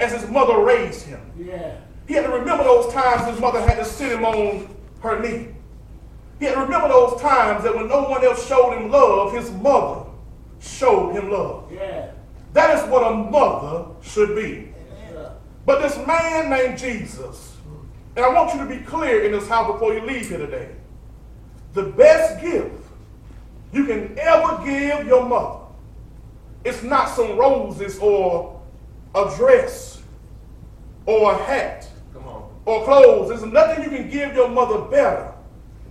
as his mother raised him. Yeah. He had to remember those times his mother had to sit him on her knee. He had to remember those times that when no one else showed him love, his mother showed him love. Yeah. That is what a mother should be. Yeah. But this man named Jesus, and I want you to be clear in this house before you leave here today, the best gift you can ever give your mother, it's not some roses or a dress or a hat or clothes. There's nothing you can give your mother better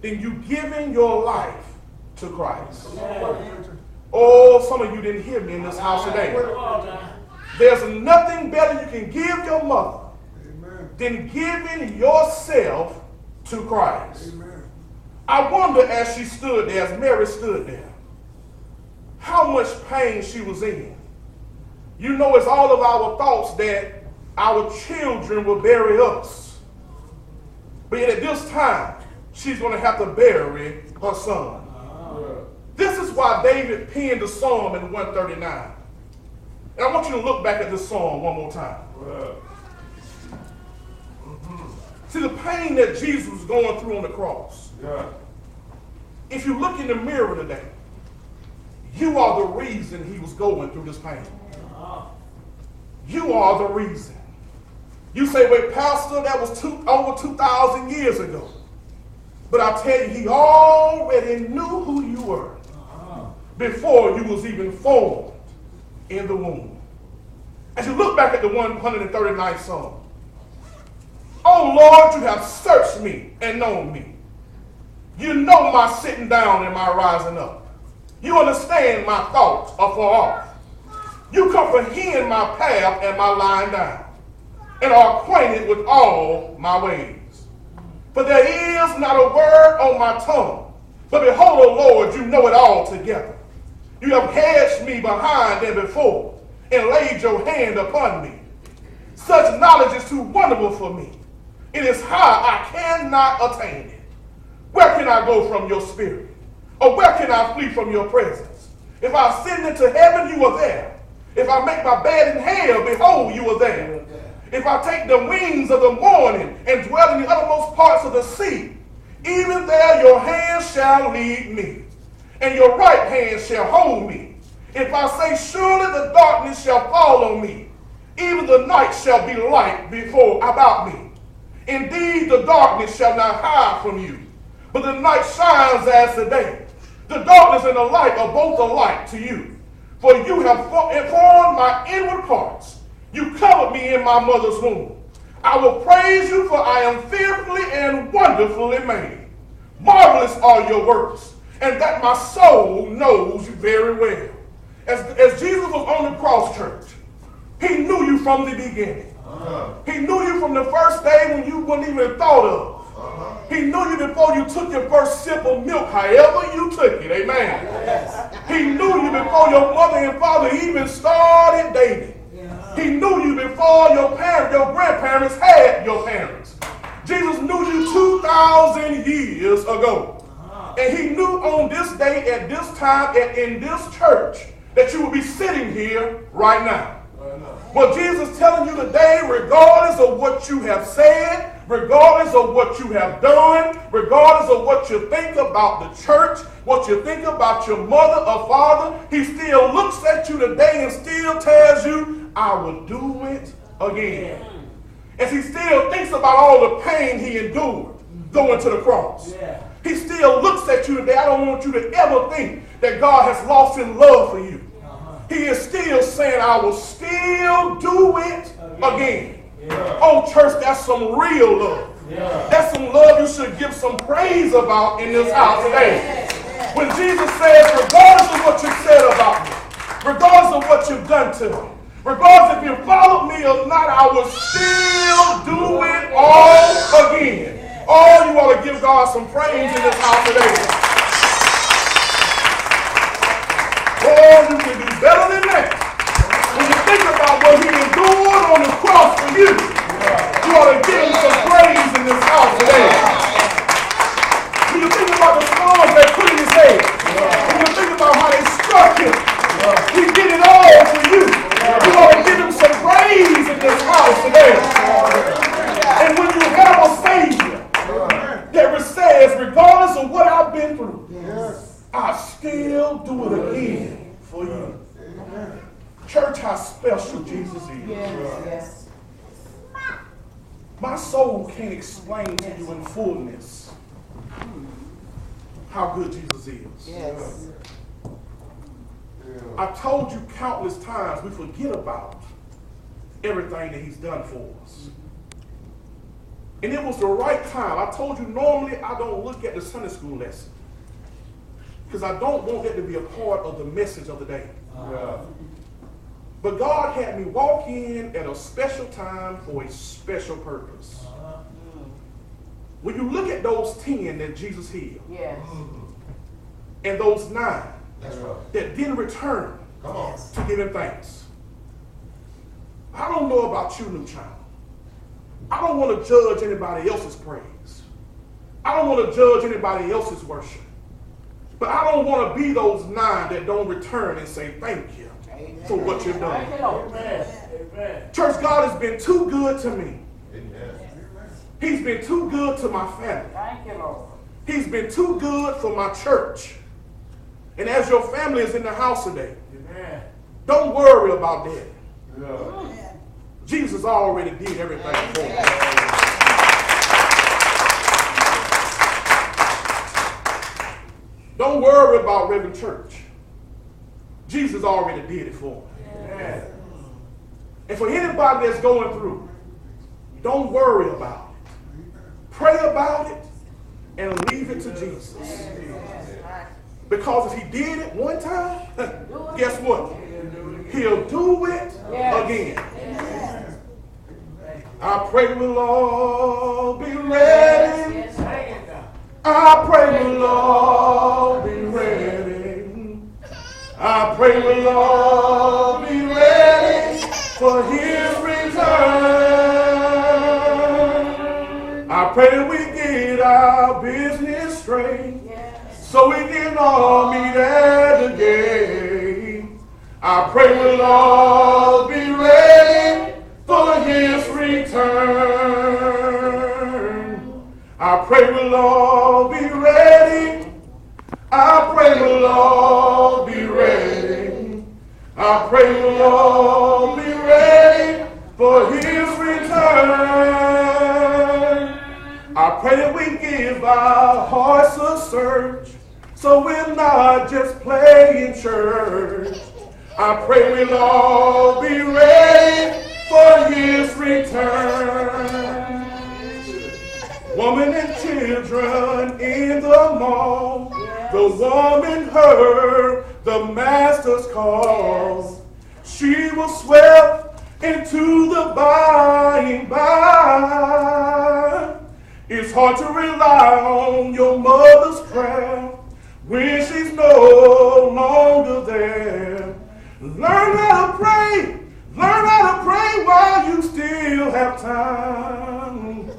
than you giving your life to Christ. Oh, some of you didn't hear me in this house today. There's nothing better you can give your mother than giving yourself to Christ. I wonder as she stood there, as Mary stood there, how much pain she was in. You know, it's all of our thoughts that our children will bury us. But yet at this time, she's going to have to bury her son. This is why David penned the psalm in 139. And I want you to look back at this psalm one more time. See the pain that Jesus was going through on the cross. If you look in the mirror today, you are the reason he was going through this pain. You are the reason. You say, wait, Pastor, that was over 2,000 years ago. But I tell you, he already knew who you were before you was even formed in the womb. As you look back at the 139th Psalm, oh Lord, you have searched me and known me. You know my sitting down and my rising up. You understand my thoughts are far off. You comprehend my path and my lying down, and are acquainted with all my ways. For there is not a word on my tongue, but behold, O Lord, you know it all together. You have hedged me behind and before, and laid your hand upon me. Such knowledge is too wonderful for me. It is high, I cannot attain it. Where can I go from your spirit? Or where can I flee from your presence? If I ascend into heaven, you are there. If I make my bed in hell, behold, you are there. If I take the wings of the morning and dwell in the uttermost parts of the sea, even there your hand shall lead me, and your right hand shall hold me. If I say, surely the darkness shall fall on me, even the night shall be light about me. Indeed, the darkness shall not hide from you, but the night shines as the day. The darkness and the light are both alike to you. For you have formed my inward parts. You covered me in my mother's womb. I will praise you, for I am fearfully and wonderfully made. Marvelous are your works, and that my soul knows you very well. As Jesus was on the cross, church, he knew you from the beginning. He knew you from the first day when you weren't even thought of. He knew you before you took your first sip of milk, however you took it. Amen. He knew you before your mother and father even started dating. He knew you before your grandparents had your parents. Jesus knew you 2,000 years ago. And he knew on this day, at this time, and in this church, that you will be sitting here right now. But Jesus is telling you today, regardless of what you have said, regardless of what you have done, regardless of what you think about the church, what you think about your mother or father, he still looks at you today and still tells you, I will do it again. As he still thinks about all the pain he endured going to the cross. He still looks at you today. I don't want you to ever think that God has lost his love for you. He is still saying, I will still do it again. Oh, church, that's some real love. That's some love you should give some praise about in this house today. When Jesus says, regardless of what you said about me, regardless of what you've done to me, regardless if you followed me or not, I will still do it all again. Oh, you ought to give God some praise in this house today. Oh, you can do better than that. When you think about what he endured on the cross for you, you ought to give him some praise in this house today. When you think about the scars they put in his head, when you think about how they struck him, he did it all for you. You ought to give him some praise in this house is. Yes. My soul can't explain to you in fullness how good Jesus is. Yes. I've told you countless times we forget about everything that he's done for us. And it was the right time. I told you normally I don't look at the Sunday school lesson because I don't want that to be a part of the message of the day. But God had me walk in at a special time for a special purpose. When you look at those 10 that Jesus healed, Yes. and those 9 That's right. that didn't return Come on. to give him thanks. I don't know about you, new child. I don't want to judge anybody else's praise. I don't want to judge anybody else's worship. But I don't want to be those 9 that don't return and say thank you for what you've done. Amen. Church, God has been too good to me. Amen. He's been too good to my family. Thank you, Lord. He's been too good for my church. And as your family is in the house today, Amen. don't worry about that. Yeah. Jesus already did everything for you. Don't worry about Reverend Church. Jesus already did it for me. Amen. And for anybody that's going through, don't worry about it. Pray about it and leave it to Jesus. Because if he did it one time, guess what? He'll do it again. I pray we'll all be ready. I pray we'll all be ready. I pray we'll all be ready for his return. I pray that we get our business straight so we can all meet at the gate. I pray we'll all be ready for his return. I pray we'll all be ready. I pray we'll all be ready. I pray we'll all be ready for his return. I pray that we give our hearts a search so we'll not just play in church. I pray we'll all be ready for his return. Woman and children in the mall, the woman heard the master's call. She was swept into the by and by. It's hard to rely on your mother's prayer when she's no longer there. Learn how to pray. Learn how to pray while you still have time.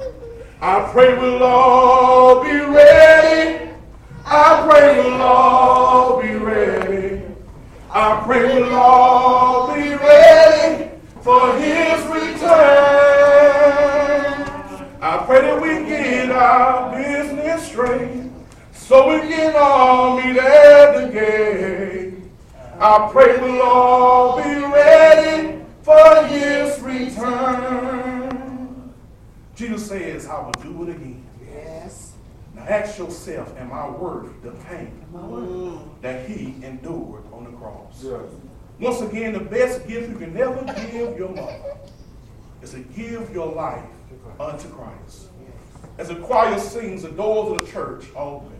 I pray we'll all be ready. I pray we'll all be ready. I pray we'll all be ready for his return. I pray that we get our business straight so we can all meet at the gate. I pray we'll all be ready for his return. Jesus says, I will do it again. Yes. Now ask yourself, am I worth the pain that he endured on the cross? Yeah. Once again, the best gift you can never give your mother is to give your life unto Christ. As the choir sings, the doors of the church are open.